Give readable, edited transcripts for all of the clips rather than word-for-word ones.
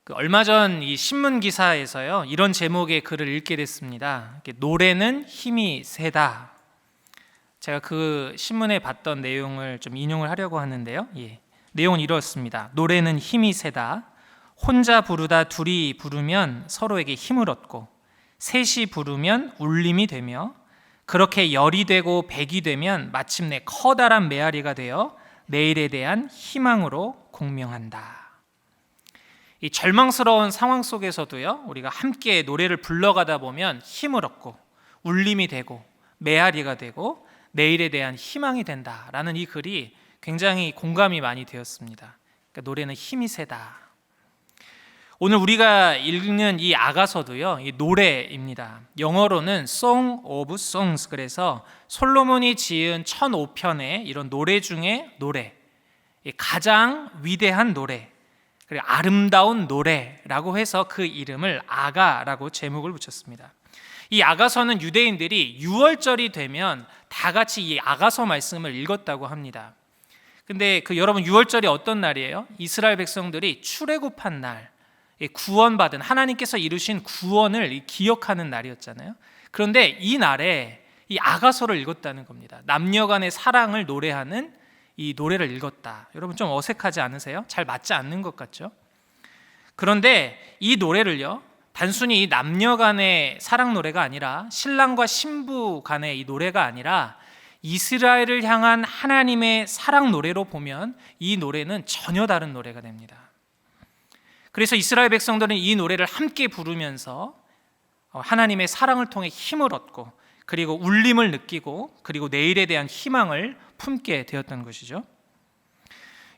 얼마 전 이 신문 기사에서요, 이런 제목의 글을 읽게 됐습니다. 노래는 힘이 세다. 제가 그 신문에 봤던 내용을 좀 인용을 하려고 하는데요. 내용은 이렇습니다. 노래는 힘이 세다. 혼자 부르다 둘이 부르면 서로에게 힘을 얻고, 셋이 부르면 울림이 되며, 그렇게 열이 되고 백이 되면 마침내 커다란 메아리가 되어 내일에 대한 희망으로 공명한다. 이 절망스러운 상황 속에서도요, 우리가 함께 노래를 불러가다 보면 힘을 얻고 울림이 되고 메아리가 되고 내일에 대한 희망이 된다라는 이 글이 굉장히 공감이 많이 되었습니다. 그러니까 노래는 힘이 세다. 오늘 우리가 읽는 이 아가서도요, 이 노래입니다. 영어로는 Song of Songs, 그래서 솔로몬이 지은 1005편의 이런 노래 중에 노래, 가장 위대한 노래, 그리고 아름다운 노래라고 해서 그 이름을 아가라고 제목을 붙였습니다. 이 아가서는 유대인들이 유월절이 되면 다 같이 이 아가서 말씀을 읽었다고 합니다. 근데 여러분, 유월절이 어떤 날이에요? 이스라엘 백성들이 출애굽한 날, 구원받은 하나님께서 이루신 구원을 기억하는 날이었잖아요. 그런데 이 날에 이 아가서를 읽었다는 겁니다. 남녀 간의 사랑을 노래하는 이 노래를 읽었다. 여러분, 좀 어색하지 않으세요? 잘 맞지 않는 것 같죠? 그런데 이 노래를요, 단순히 이 남녀 간의 사랑 노래가 아니라, 신랑과 신부 간의 이 노래가 아니라 이스라엘을 향한 하나님의 사랑 노래로 보면 이 노래는 전혀 다른 노래가 됩니다. 그래서 이스라엘 백성들은 이 노래를 함께 부르면서 하나님의 사랑을 통해 힘을 얻고, 그리고 울림을 느끼고, 그리고 내일에 대한 희망을 품게 되었던 것이죠.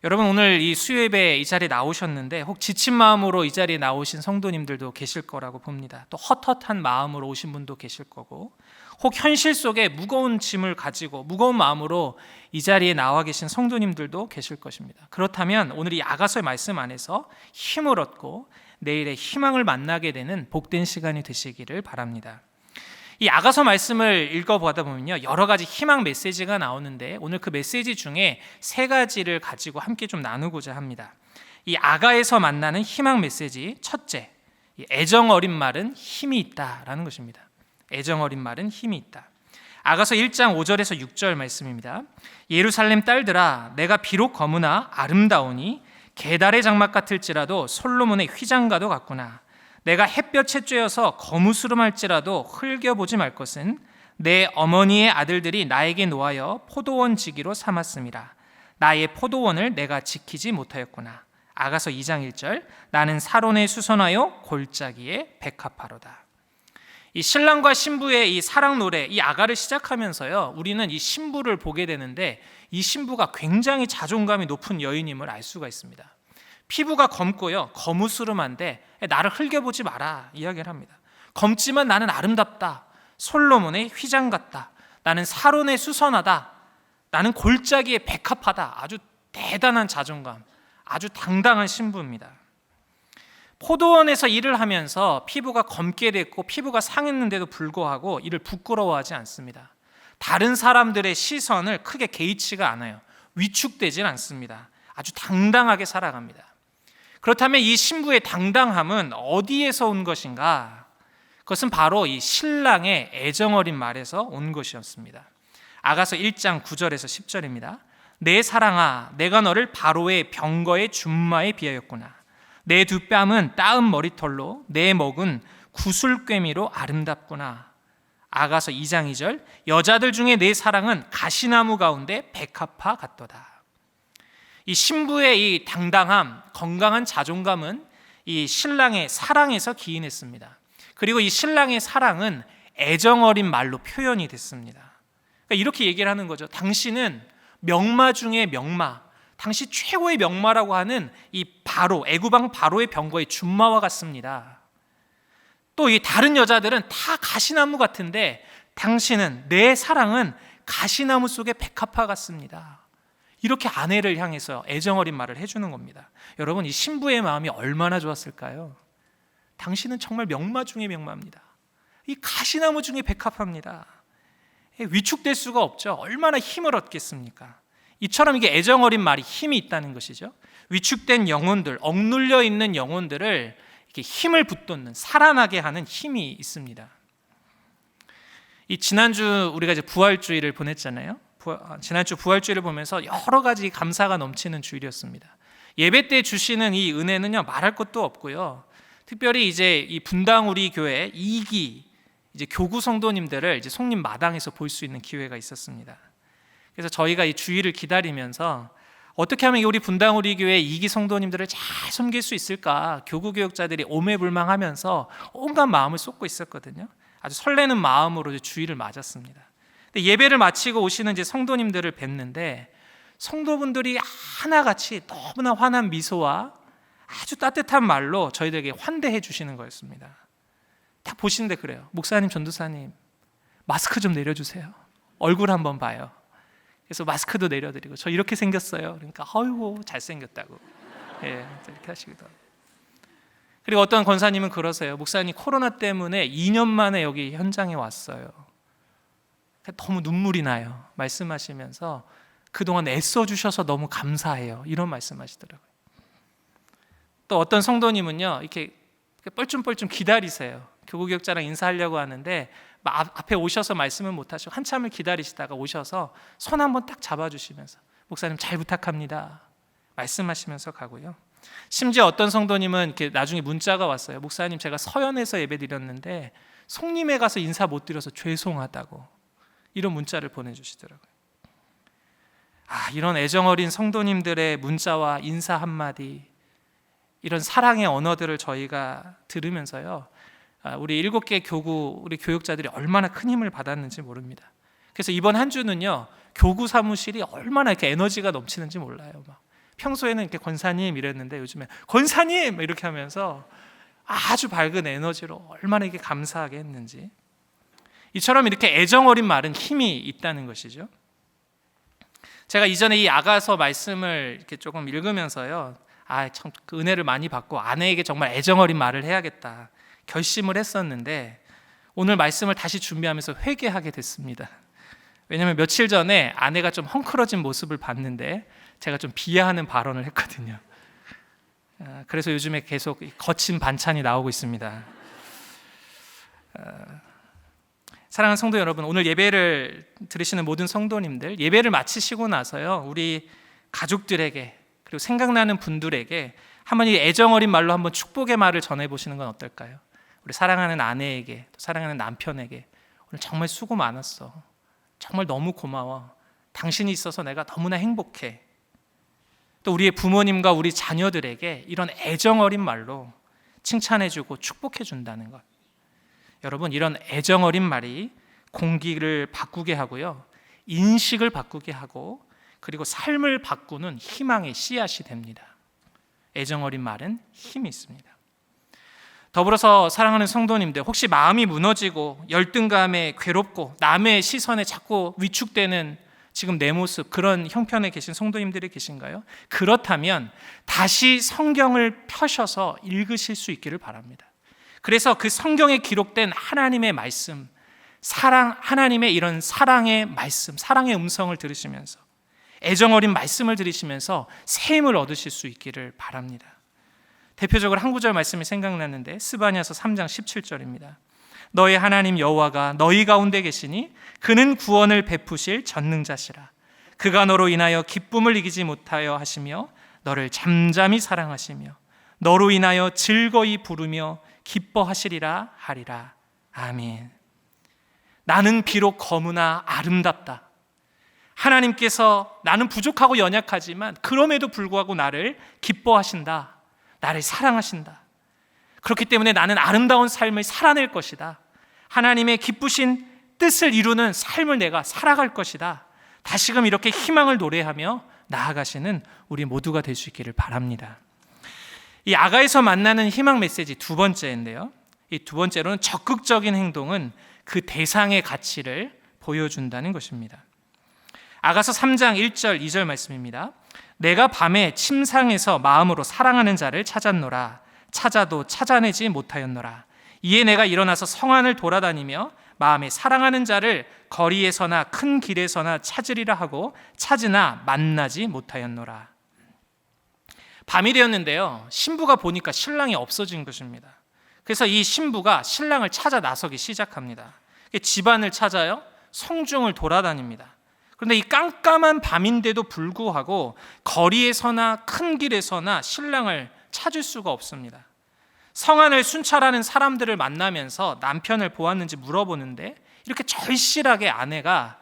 여러분, 오늘 이 수요예배 이 자리에 나오셨는데 혹 지친 마음으로 이 자리에 나오신 성도님들도 계실 거라고 봅니다. 또 헛헛한 마음으로 오신 분도 계실 거고, 혹 현실 속에 무거운 짐을 가지고 무거운 마음으로 이 자리에 나와 계신 성도님들도 계실 것입니다. 그렇다면 오늘 이 아가서의 말씀 안에서 힘을 얻고 내일의 희망을 만나게 되는 복된 시간이 되시기를 바랍니다. 이 아가서 말씀을 읽어보다 보면요, 여러 가지 희망 메시지가 나오는데 오늘 그 메시지 중에 세 가지를 가지고 함께 좀 나누고자 합니다. 이 아가에서 만나는 희망 메시지, 첫째, 애정 어린 말은 힘이 있다라는 것입니다. 애정 어린 말은 힘이 있다. 아가서 1장 5절에서 6절 말씀입니다. 예루살렘 딸들아, 내가 비록 거무나 아름다우니 게달의 장막 같을지라도 솔로몬의 휘장과도 같구나. 내가 햇볕에 쬐어서 거무스름할지라도 흘겨보지 말 것은 내 어머니의 아들들이 나에게 노하여 포도원 지기로 삼았음이라. 나의 포도원을 내가 지키지 못하였구나. 아가서 2장 1절, 나는 사론에 수선하여 골짜기에 백합화로다. 이 신랑과 신부의 이 사랑 노래, 이 아가를 시작하면서요, 우리는 이 신부를 보게 되는데 이 신부가 굉장히 자존감이 높은 여인임을 알 수가 있습니다. 피부가 검고요, 거무스름한데 나를 흘겨보지 마라 이야기를 합니다. 검지만 나는 아름답다. 솔로몬의 휘장 같다. 나는 사론에 수선하다. 나는 골짜기에 백합하다. 아주 대단한 자존감, 아주 당당한 신부입니다. 포도원에서 일을 하면서 피부가 검게 됐고 피부가 상했는데도 불구하고 이를 부끄러워하지 않습니다. 다른 사람들의 시선을 크게 개의치가 않아요. 위축되진 않습니다. 아주 당당하게 살아갑니다. 그렇다면 이 신부의 당당함은 어디에서 온 것인가? 그것은 바로 이 신랑의 애정 어린 말에서 온 것이었습니다. 아가서 1장 9절에서 10절입니다. 내 사랑아, 내가 너를 바로의 병거의 준마에 비하였구나. 내 두 뺨은 따은 머리털로 내 목은 구슬꿰미로 아름답구나. 아가서 2장 2절, 여자들 중에 내 사랑은 가시나무 가운데 백합화 같도다. 이 신부의 이 당당함, 건강한 자존감은 이 신랑의 사랑에서 기인했습니다. 그리고 이 신랑의 사랑은 애정 어린 말로 표현이 됐습니다. 그러니까 이렇게 얘기를 하는 거죠. 당신은 명마 중의 명마, 당시 최고의 명마라고 하는 이 바로, 애굽왕 바로의 병거의 준마와 같습니다. 또 이 다른 여자들은 다 가시나무 같은데 당신은, 내 사랑은 가시나무 속의 백합화 같습니다. 이렇게 아내를 향해서 애정 어린 말을 해주는 겁니다. 여러분, 이 신부의 마음이 얼마나 좋았을까요? 당신은 정말 명마 중의 명마입니다. 이 가시나무 중에 백합화입니다. 위축될 수가 없죠. 얼마나 힘을 얻겠습니까? 이처럼 이게 애정어린 말이 힘이 있다는 것이죠. 위축된 영혼들, 억눌려 있는 영혼들을 이렇게 힘을 붙돋는, 살아나게 하는 힘이 있습니다. 이 지난주 우리가 이제 부활주일을 보냈잖아요. 지난주 부활주일을 보면서 여러 가지 감사가 넘치는 주일이었습니다. 예배 때 주시는 이 은혜는요, 말할 것도 없고요. 특별히 이제 이 분당 우리 교회 2기 이제 교구 성도님들을 이제 송림 마당에서 볼 수 있는 기회가 있었습니다. 그래서 저희가 이 주일을 기다리면서 어떻게 하면 우리 분당 우리 교회 2기 성도님들을 잘 섬길 수 있을까, 교구 교역자들이 오매불망하면서 온갖 마음을 쏟고 있었거든요. 아주 설레는 마음으로 주일을 맞았습니다. 근데 예배를 마치고 오시는 이제 성도님들을 뵙는데 성도분들이 하나같이 너무나 환한 미소와 아주 따뜻한 말로 저희들에게 환대해 주시는 거였습니다. 딱 보시는데 그래요. 목사님, 전도사님, 마스크 좀 내려주세요. 얼굴 한번 봐요. 그래서 마스크도 내려드리고, 저 이렇게 생겼어요. 그러니까 아이고 잘생겼다고, 예, 이렇게 하시기도 하고. 그리고 어떤 권사님은 그러세요. 목사님, 코로나 때문에 2년 만에 여기 현장에 왔어요. 너무 눈물이 나요. 말씀하시면서 그동안 애써주셔서 너무 감사해요. 이런 말씀하시더라고요. 또 어떤 성도님은요, 이렇게 뻘쭘뻘쭘 기다리세요. 교구교역자랑 인사하려고 하는데 앞에 오셔서 말씀을 못하시고 한참을 기다리시다가 오셔서 손 한번 딱 잡아주시면서 목사님 잘 부탁합니다 말씀하시면서 가고요. 심지어 어떤 성도님은 이렇게 나중에 문자가 왔어요. 목사님, 제가 서연에서 예배드렸는데 송림에 가서 인사 못 드려서 죄송하다고, 이런 문자를 보내주시더라고요. 이런 애정어린 성도님들의 문자와 인사 한마디, 이런 사랑의 언어들을 저희가 들으면서요, 우리 7개 교구, 우리 교육자들이 얼마나 큰 힘을 받았는지 모릅니다. 그래서 이번 한 주는요, 교구 사무실이 얼마나 이렇게 에너지가 넘치는지 몰라요. 평소에는 이렇게 권사님 이랬는데 요즘에 권사님 이렇게 하면서 아주 밝은 에너지로 얼마나 이게 감사하게 했는지. 이처럼 이렇게 애정어린 말은 힘이 있다는 것이죠. 제가 이전에 이 아가서 말씀을 이렇게 조금 읽으면서요, 참 그 은혜를 많이 받고 아내에게 정말 애정어린 말을 해야겠다 결심을 했었는데, 오늘 말씀을 다시 준비하면서 회개하게 됐습니다. 왜냐하면 며칠 전에 아내가 좀 헝클어진 모습을 봤는데 제가 좀 비하하는 발언을 했거든요. 그래서 요즘에 계속 거친 반찬이 나오고 있습니다. 사랑하는 성도 여러분, 오늘 예배를 들으시는 모든 성도님들, 예배를 마치시고 나서요, 우리 가족들에게 그리고 생각나는 분들에게 한번 이 애정어린 말로 한번 축복의 말을 전해보시는 건 어떨까요? 우리 사랑하는 아내에게, 또 사랑하는 남편에게 오늘 정말 수고 많았어, 정말 너무 고마워, 당신이 있어서 내가 너무나 행복해. 또 우리의 부모님과 우리 자녀들에게 이런 애정어린 말로 칭찬해주고 축복해준다는 것. 여러분, 이런 애정어린 말이 공기를 바꾸게 하고요, 인식을 바꾸게 하고, 그리고 삶을 바꾸는 희망의 씨앗이 됩니다. 애정어린 말은 힘이 있습니다. 더불어서 사랑하는 성도님들, 혹시 마음이 무너지고 열등감에 괴롭고 남의 시선에 자꾸 위축되는 지금 내 모습, 그런 형편에 계신 성도님들이 계신가요? 그렇다면 다시 성경을 펴셔서 읽으실 수 있기를 바랍니다. 그래서 그 성경에 기록된 하나님의 말씀, 하나님의 이런 사랑의 말씀, 사랑의 음성을 들으시면서, 애정어린 말씀을 들으시면서 새 힘을 얻으실 수 있기를 바랍니다. 대표적으로 한 구절 말씀이 생각나는데 스바냐서 3장 17절입니다. 너의 하나님 여호와가 너희 가운데 계시니 그는 구원을 베푸실 전능자시라. 그가 너로 인하여 기쁨을 이기지 못하여 하시며 너를 잠잠히 사랑하시며 너로 인하여 즐거이 부르며 기뻐하시리라 하리라. 아멘. 나는 비록 거무나 아름답다. 하나님께서 나는 부족하고 연약하지만 그럼에도 불구하고 나를 기뻐하신다. 나를 사랑하신다. 그렇기 때문에 나는 아름다운 삶을 살아낼 것이다. 하나님의 기쁘신 뜻을 이루는 삶을 내가 살아갈 것이다. 다시금 이렇게 희망을 노래하며 나아가시는 우리 모두가 될 수 있기를 바랍니다. 이 아가에서 만나는 희망 메시지 두 번째인데요, 이 두 번째로는 적극적인 행동은 그 대상의 가치를 보여준다는 것입니다. 아가서 3장 1절 2절 말씀입니다. 내가 밤에 침상에서 마음으로 사랑하는 자를 찾았노라. 찾아도 찾아내지 못하였노라. 이에 내가 일어나서 성안을 돌아다니며 마음에 사랑하는 자를 거리에서나 큰 길에서나 찾으리라 하고 찾으나 만나지 못하였노라. 밤이 되었는데요, 신부가 보니까 신랑이 없어진 것입니다. 그래서 이 신부가 신랑을 찾아 나서기 시작합니다. 집안을 찾아요, 성중을 돌아다닙니다. 그런데 이 깜깜한 밤인데도 불구하고 거리에서나 큰 길에서나 신랑을 찾을 수가 없습니다. 성안을 순찰하는 사람들을 만나면서 남편을 보았는지 물어보는데 이렇게 절실하게 아내가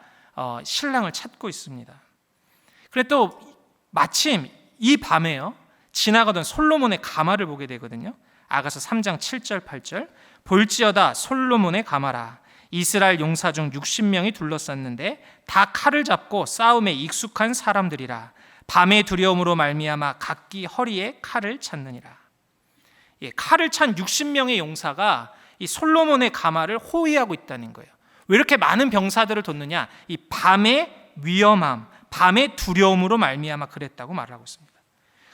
신랑을 찾고 있습니다. 그런데 또 마침 이 밤에요, 지나가던 솔로몬의 가마를 보게 되거든요. 아가서 3장 7절 8절, 볼지어다 솔로몬의 가마라. 이스라엘 용사 중 60명이 둘러쌌는데 다 칼을 잡고 싸움에 익숙한 사람들이라. 밤의 두려움으로 말미암아 각기 허리에 칼을 찾느니라. 칼을 찬 60명의 용사가 이 솔로몬의 가마를 호위하고 있다는 거예요. 왜 이렇게 많은 병사들을 뒀느냐? 이 밤의 위험함, 밤의 두려움으로 말미암아 그랬다고 말을 하고 있습니다.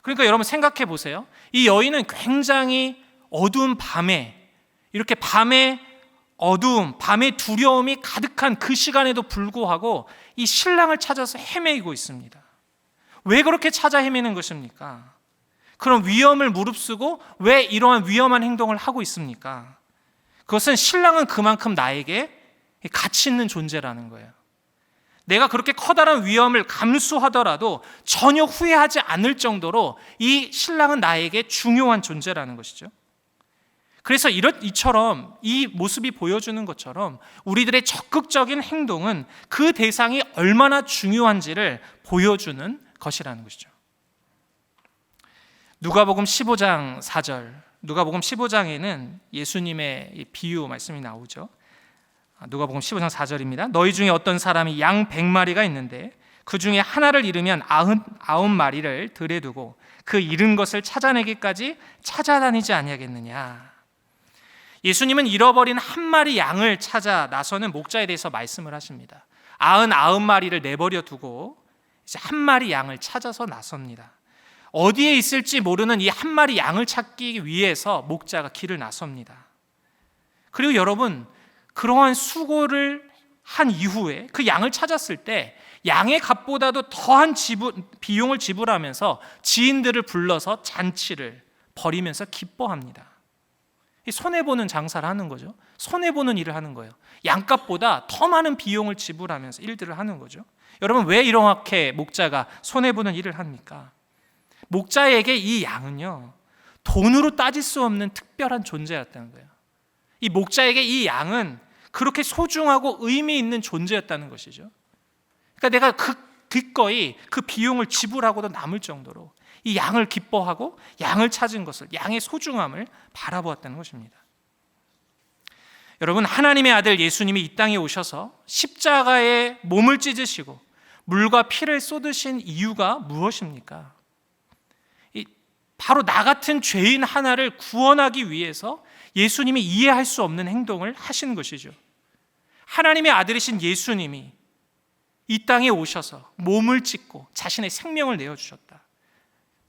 그러니까 여러분 생각해 보세요. 이 여인은 굉장히 어두운 밤에, 이렇게 밤의 어두움, 밤의 두려움이 가득한 그 시간에도 불구하고 이 신랑을 찾아서 헤매이고 있습니다. 왜 그렇게 찾아 헤매는 것입니까? 그런 위험을 무릅쓰고 왜 이러한 위험한 행동을 하고 있습니까? 그것은 신랑은 그만큼 나에게 가치 있는 존재라는 거예요. 내가 그렇게 커다란 위험을 감수하더라도 전혀 후회하지 않을 정도로 이 신랑은 나에게 중요한 존재라는 것이죠. 그래서 이처럼 이 모습이 보여주는 것처럼 우리들의 적극적인 행동은 그 대상이 얼마나 중요한지를 보여주는 것이라는 것이죠. 누가복음 15장 4절, 누가복음 15장에는 예수님의 비유 말씀이 나오죠. 누가복음 15장 4절입니다. 너희 중에 어떤 사람이 양 100마리가 있는데 그 중에 하나를 잃으면 99마리를 들에 두고 그 잃은 것을 찾아내기까지 찾아다니지 아니하겠느냐. 예수님은 잃어버린 한 마리 양을 찾아 나서는 목자에 대해서 말씀을 하십니다. 99마리를 내버려 두고 이제 한 마리 양을 찾아서 나섭니다. 어디에 있을지 모르는 이 한 마리 양을 찾기 위해서 목자가 길을 나섭니다. 그리고 여러분, 그러한 수고를 한 이후에 그 양을 찾았을 때 양의 값보다도 더한 비용을 지불하면서 지인들을 불러서 잔치를 벌이면서 기뻐합니다. 손해보는 장사를 하는 거죠. 손해보는 일을 하는 거예요. 양값보다 더 많은 비용을 지불하면서 일들을 하는 거죠. 여러분, 왜 이렇게 목자가 손해보는 일을 합니까? 목자에게 이 양은요, 돈으로 따질 수 없는 특별한 존재였다는 거예요. 이 목자에게 이 양은 그렇게 소중하고 의미 있는 존재였다는 것이죠. 그러니까 내가 기꺼이 그 비용을 지불하고도 남을 정도로 이 양을 기뻐하고 양을 찾은 것을, 양의 소중함을 바라보았다는 것입니다. 여러분, 하나님의 아들 예수님이 이 땅에 오셔서 십자가에 몸을 찢으시고 물과 피를 쏟으신 이유가 무엇입니까? 바로 나 같은 죄인 하나를 구원하기 위해서 예수님이 이해할 수 없는 행동을 하신 것이죠. 하나님의 아들이신 예수님이 이 땅에 오셔서 몸을 찢고 자신의 생명을 내어주셨다.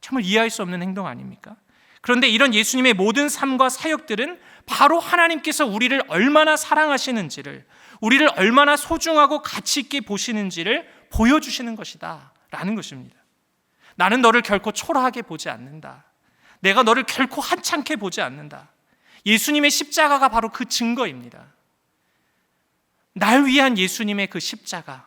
정말 이해할 수 없는 행동 아닙니까? 그런데 이런 예수님의 모든 삶과 사역들은 바로 하나님께서 우리를 얼마나 사랑하시는지를, 우리를 얼마나 소중하고 가치 있게 보시는지를 보여주시는 것이다 라는 것입니다. 나는 너를 결코 초라하게 보지 않는다. 내가 너를 결코 하찮게 보지 않는다. 예수님의 십자가가 바로 그 증거입니다. 날 위한 예수님의 그 십자가,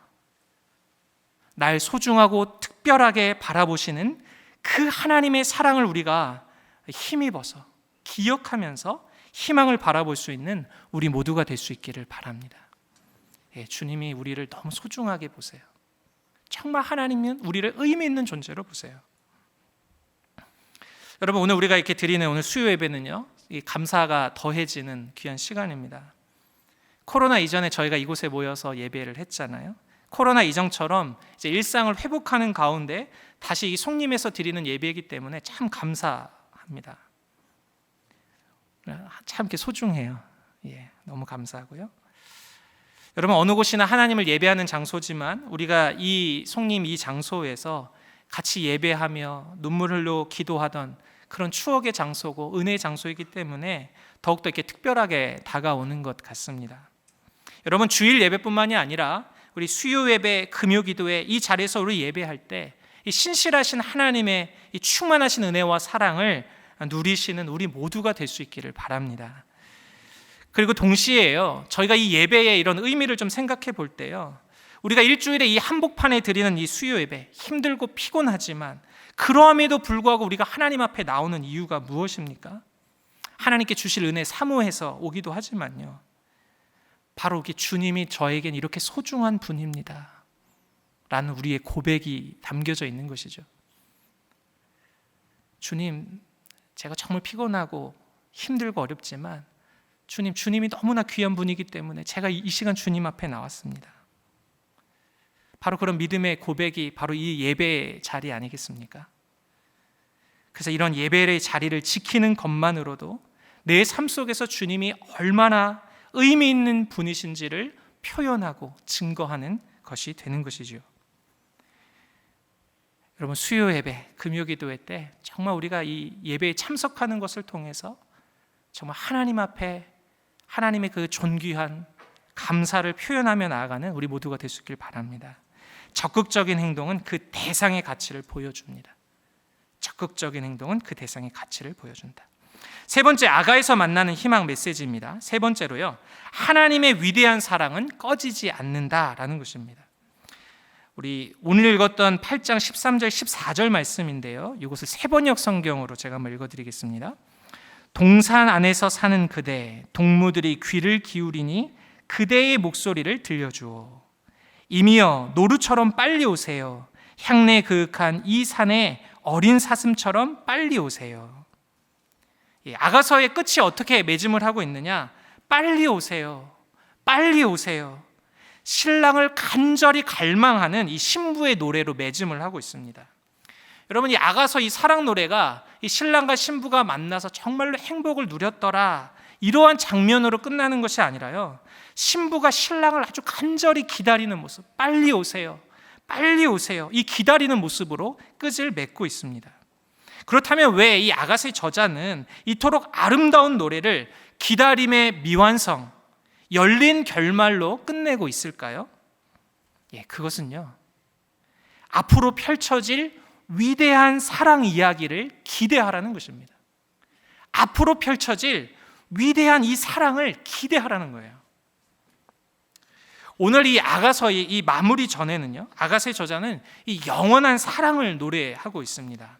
날 소중하고 특별하게 바라보시는 그 하나님의 사랑을 우리가 힘입어서 기억하면서 희망을 바라볼 수 있는 우리 모두가 될 수 있기를 바랍니다. 주님이 우리를 너무 소중하게 보세요. 정말 하나님은 우리를 의미 있는 존재로 보세요. 여러분, 오늘 우리가 이렇게 드리는 오늘 수요 예배는요, 이 감사가 더해지는 귀한 시간입니다. 코로나 이전에 저희가 이곳에 모여서 예배를 했잖아요. 코로나 이전처럼 이제 일상을 회복하는 가운데 다시 이 송림에서 드리는 예배이기 때문에 참 감사합니다. 참 이렇게 소중해요. 너무 감사하고요. 여러분, 어느 곳이나 하나님을 예배하는 장소지만 우리가 이 송림 이 장소에서 같이 예배하며 눈물 흘려 기도하던 그런 추억의 장소고 은혜의 장소이기 때문에 더욱더 이렇게 특별하게 다가오는 것 같습니다. 여러분, 주일 예배뿐만이 아니라 우리 수요 예배, 금요 기도회 이 자리에서 우리 예배할 때 이 신실하신 하나님의 이 충만하신 은혜와 사랑을 누리시는 우리 모두가 될 수 있기를 바랍니다. 그리고 동시에요, 저희가 이 예배의 이런 의미를 좀 생각해 볼 때요, 우리가 일주일에 이 한복판에 드리는 이 수요 예배, 힘들고 피곤하지만 그러함에도 불구하고 우리가 하나님 앞에 나오는 이유가 무엇입니까? 하나님께 주실 은혜 사모해서 오기도 하지만요, 바로 이게 주님이 저에겐 이렇게 소중한 분입니다 라는 우리의 고백이 담겨져 있는 것이죠. 주님, 제가 정말 피곤하고 힘들고 어렵지만 주님이 너무나 귀한 분이기 때문에 제가 이 시간 주님 앞에 나왔습니다. 바로 그런 믿음의 고백이 바로 이 예배의 자리 아니겠습니까? 그래서 이런 예배의 자리를 지키는 것만으로도 내 삶 속에서 주님이 얼마나 의미 있는 분이신지를 표현하고 증거하는 것이 되는 것이죠. 여러분, 수요 예배, 금요 기도회 때 정말 우리가 이 예배에 참석하는 것을 통해서 정말 하나님 앞에 하나님의 그 존귀한 감사를 표현하며 나아가는 우리 모두가 될 수 있길 바랍니다. 적극적인 행동은 그 대상의 가치를 보여줍니다. 적극적인 행동은 그 대상의 가치를 보여준다. 세 번째, 아가에서 만나는 희망 메시지입니다. 세 번째로요, 하나님의 위대한 사랑은 꺼지지 않는다라는 것입니다. 우리 오늘 읽었던 8장 13절 14절 말씀인데요, 이것을 세번역 성경으로 제가 한번 읽어드리겠습니다. 동산 안에서 사는 그대, 동무들이 귀를 기울이니 그대의 목소리를 들려주오. 이미여, 노루처럼 빨리 오세요. 향내 그윽한 이 산에 어린 사슴처럼 빨리 오세요. 아가서의 끝이 어떻게 매짐을 하고 있느냐? 빨리 오세요. 빨리 오세요. 신랑을 간절히 갈망하는 이 신부의 노래로 매짐을 하고 있습니다. 여러분, 이 아가서 이 사랑 노래가 이 신랑과 신부가 만나서 정말로 행복을 누렸더라, 이러한 장면으로 끝나는 것이 아니라요, 신부가 신랑을 아주 간절히 기다리는 모습, 빨리 오세요, 빨리 오세요, 이 기다리는 모습으로 끝을 맺고 있습니다. 그렇다면 왜 이 아가서의 저자는 이토록 아름다운 노래를 기다림의 미완성, 열린 결말로 끝내고 있을까요? 그것은요, 앞으로 펼쳐질 위대한 사랑 이야기를 기대하라는 것입니다. 앞으로 펼쳐질 위대한 이 사랑을 기대하라는 거예요. 오늘 이 아가서의 이 마무리 전에는요, 아가서의 저자는 이 영원한 사랑을 노래하고 있습니다.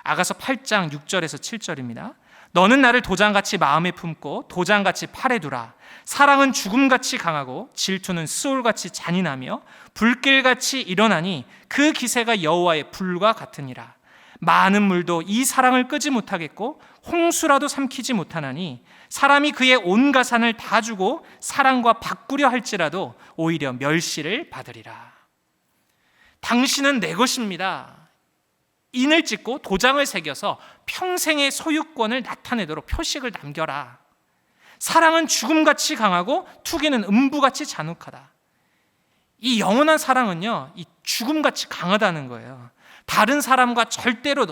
아가서 8장 6절에서 7절입니다. 너는 나를 도장같이 마음에 품고 도장같이 팔에 두라. 사랑은 죽음같이 강하고 질투는 수올같이 잔인하며 불길같이 일어나니 그 기세가 여호와의 불과 같으니라. 많은 물도 이 사랑을 끄지 못하겠고 홍수라도 삼키지 못하나니 사람이 그의 온 가산을 다 주고 사랑과 바꾸려 할지라도 오히려 멸시를 받으리라. 당신은 내 것입니다. 인을 찍고 도장을 새겨서 평생의 소유권을 나타내도록 표식을 남겨라. 사랑은 죽음같이 강하고 투기는 음부같이 잔혹하다. 이 영원한 사랑은요, 이 죽음같이 강하다는 거예요. 다른 사람과 절대로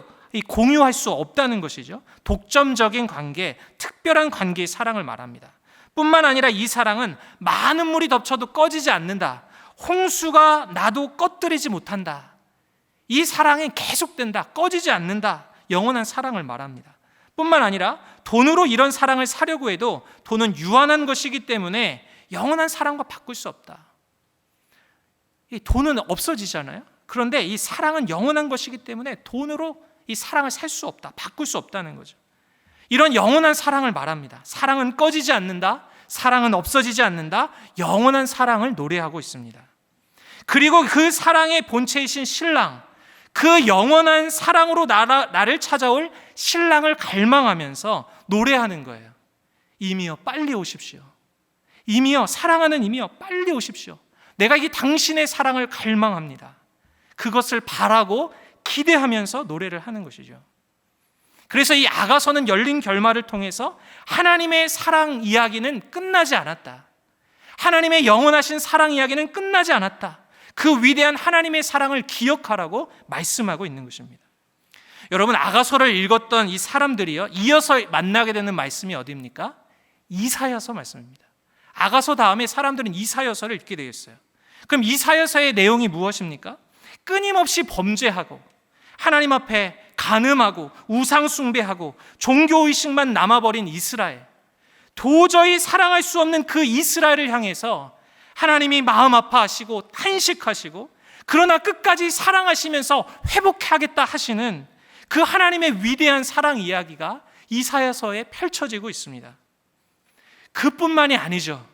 공유할 수 없다는 것이죠. 독점적인 관계, 특별한 관계의 사랑을 말합니다. 뿐만 아니라 이 사랑은 많은 물이 덮쳐도 꺼지지 않는다. 홍수가 나도 꺼뜨리지 못한다. 이 사랑이 계속된다. 꺼지지 않는다. 영원한 사랑을 말합니다. 뿐만 아니라 돈으로 이런 사랑을 사려고 해도 돈은 유한한 것이기 때문에 영원한 사랑과 바꿀 수 없다. 이 돈은 없어지잖아요. 그런데 이 사랑은 영원한 것이기 때문에 돈으로 이 사랑을 살 수 없다. 바꿀 수 없다는 거죠. 이런 영원한 사랑을 말합니다. 사랑은 꺼지지 않는다. 사랑은 없어지지 않는다. 영원한 사랑을 노래하고 있습니다. 그리고 그 사랑의 본체이신 신랑, 그 영원한 사랑으로 나를 찾아올 신랑을 갈망하면서 노래하는 거예요. 이미여 빨리 오십시오. 이미여, 사랑하는 이미여 빨리 오십시오. 내가 이 당신의 사랑을 갈망합니다. 그것을 바라고 기대하면서 노래를 하는 것이죠. 그래서 이 아가서는 열린 결말을 통해서 하나님의 사랑 이야기는 끝나지 않았다. 하나님의 영원하신 사랑 이야기는 끝나지 않았다. 그 위대한 하나님의 사랑을 기억하라고 말씀하고 있는 것입니다. 여러분, 아가서를 읽었던 이 사람들이요, 이어서 만나게 되는 말씀이 어디입니까? 이사야서 말씀입니다. 아가서 다음에 사람들은 이사야서를 읽게 되었어요. 그럼 이사야서의 내용이 무엇입니까? 끊임없이 범죄하고 하나님 앞에 간음하고 우상 숭배하고 종교의식만 남아버린 이스라엘, 도저히 사랑할 수 없는 그 이스라엘을 향해서 하나님이 마음 아파하시고 탄식하시고 그러나 끝까지 사랑하시면서 회복하겠다 하시는 그 하나님의 위대한 사랑 이야기가 이사야서에 펼쳐지고 있습니다. 그뿐만이 아니죠.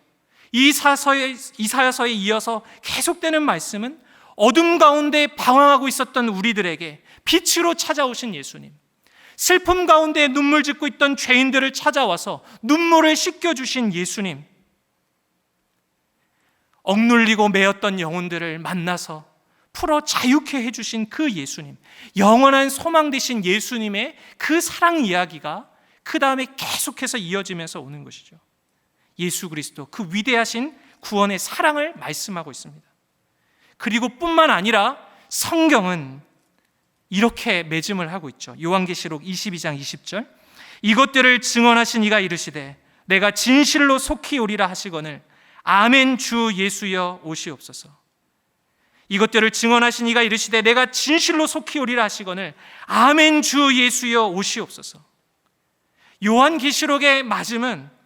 이사야서에 이어서 계속되는 말씀은 어둠 가운데 방황하고 있었던 우리들에게 빛으로 찾아오신 예수님, 슬픔 가운데 눈물 짓고 있던 죄인들을 찾아와서 눈물을 씻겨주신 예수님, 억눌리고 매였던 영혼들을 만나서 풀어 자유케 해주신 그 예수님, 영원한 소망 되신 예수님의 그 사랑 이야기가 그 다음에 계속해서 이어지면서 오는 것이죠. 예수 그리스도, 그 위대하신 구원의 사랑을 말씀하고 있습니다. 그리고 뿐만 아니라 성경은 이렇게 맺음을 하고 있죠. 요한계시록 22장 20절, 이것들을 증언하신 이가 이르시되 내가 진실로 속히 오리라 하시거늘 아멘 주 예수여 오시옵소서. 이것들을 증언하신 이가 이르시되 내가 진실로 속히 오리라 하시거늘 아멘 주 예수여 오시옵소서. 요한계시록의 맞음은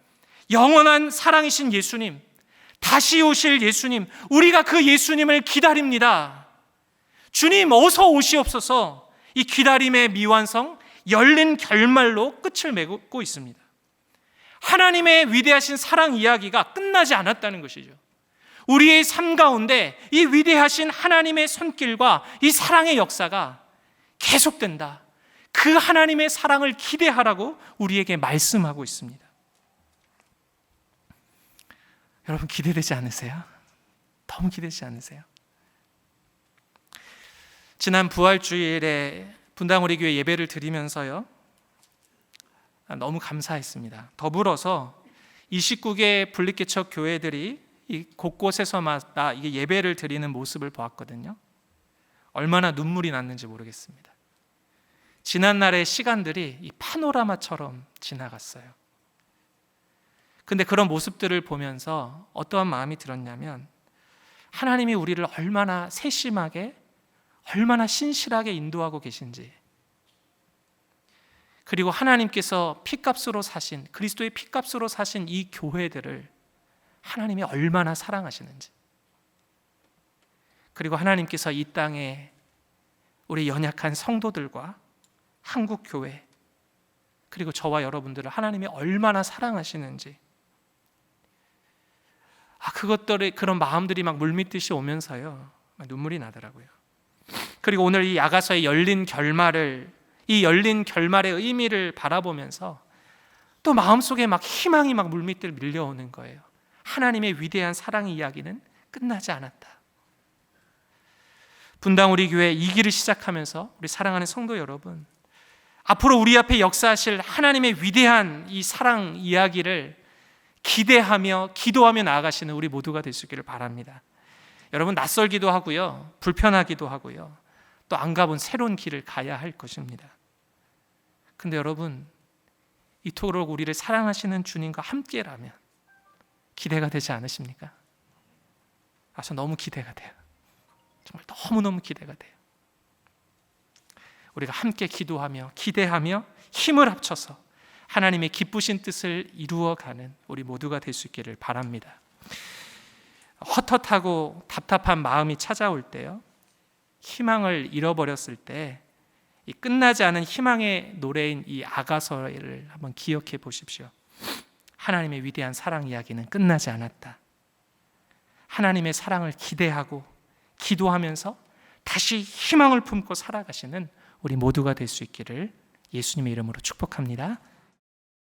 영원한 사랑이신 예수님, 다시 오실 예수님, 우리가 그 예수님을 기다립니다. 주님 어서 오시옵소서. 이 기다림의 미완성, 열린 결말로 끝을 맺고 있습니다. 하나님의 위대하신 사랑 이야기가 끝나지 않았다는 것이죠. 우리의 삶 가운데 이 위대하신 하나님의 손길과 이 사랑의 역사가 계속된다. 그 하나님의 사랑을 기대하라고 우리에게 말씀하고 있습니다. 여러분 기대되지 않으세요? 너무 기대되지 않으세요? 지난 부활주일에 분당 우리 교회 예배를 드리면서요, 너무 감사했습니다. 더불어서 29개 분립개척 교회들이 이 곳곳에서마다 이게 예배를 드리는 모습을 보았거든요. 얼마나 눈물이 났는지 모르겠습니다. 지난날의 시간들이 이 파노라마처럼 지나갔어요. 근데 그런 모습들을 보면서 어떠한 마음이 들었냐면, 하나님이 우리를 얼마나 세심하게, 얼마나 신실하게 인도하고 계신지, 그리고 하나님께서 피값으로 사신, 그리스도의 피값으로 사신 이 교회들을 하나님이 얼마나 사랑하시는지, 그리고 하나님께서 이 땅에 우리 연약한 성도들과 한국교회, 그리고 저와 여러분들을 하나님이 얼마나 사랑하시는지, 그것들의 그런 마음들이 막 물밀듯이 오면서요, 눈물이 나더라고요. 그리고 오늘 이 야가서의 열린 결말을, 이 열린 결말의 의미를 바라보면서 또 마음속에 막 희망이 막 물밀듯 밀려오는 거예요. 하나님의 위대한 사랑 이야기는 끝나지 않았다. 분당 우리 교회 2기를 시작하면서 우리 사랑하는 성도 여러분, 앞으로 우리 앞에 역사하실 하나님의 위대한 이 사랑 이야기를 기대하며 기도하며 나아가시는 우리 모두가 될 수 있기를 바랍니다. 여러분 낯설기도 하고요, 불편하기도 하고요, 또 안 가본 새로운 길을 가야 할 것입니다. 근데 여러분, 이토록 우리를 사랑하시는 주님과 함께라면 기대가 되지 않으십니까? 저 너무 기대가 돼요. 정말 너무너무 기대가 돼요. 우리가 함께 기도하며 기대하며 힘을 합쳐서 하나님의 기쁘신 뜻을 이루어가는 우리 모두가 될 수 있기를 바랍니다. 헛헛하고 답답한 마음이 찾아올 때요, 희망을 잃어버렸을 때 이 끝나지 않은 희망의 노래인 이 아가서를 한번 기억해 보십시오. 하나님의 위대한 사랑 이야기는 끝나지 않았다. 하나님의 사랑을 기대하고 기도하면서 다시 희망을 품고 살아가시는 우리 모두가 될 수 있기를 예수님의 이름으로 축복합니다.